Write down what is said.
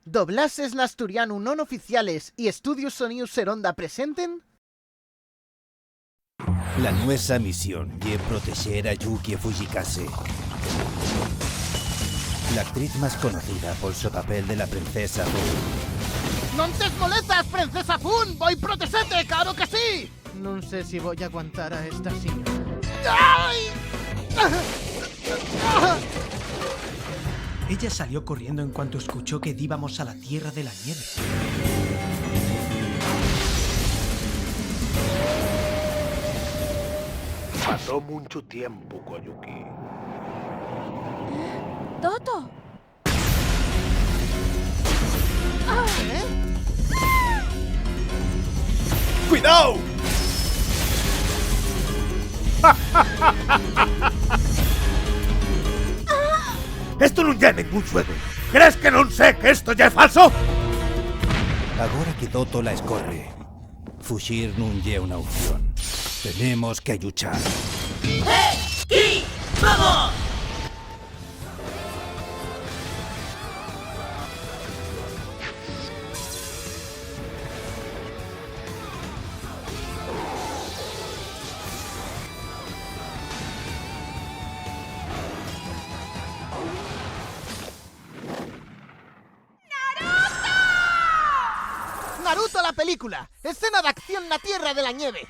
Doblases n'asturianu non oficiales y Estudios Sonius Seronda presenten... La nuestra misión es proteger a Yuki Fujikase, la actriz más conocida por su papel de la princesa Fun. ¡Non tes molestas, princesa Fun! ¡Voy protesete, claro que sí! No sé si voy a aguantar a esta señora. ¡Ay! Ella salió corriendo en cuanto escuchó que íbamos a la Tierra de la Nieve. Pasó mucho tiempo, Koyuki. ¡Toto! ¡Cuidado! Esto no es ningún juego. ¿Crees que no sé que esto ya es falso? Ahora que Toto la escorre, fugir no es una opción. Tenemos que luchar. ¡Vamos! ¡Naruto la película! ¡Escena de acción en la Tierra de la Nieve!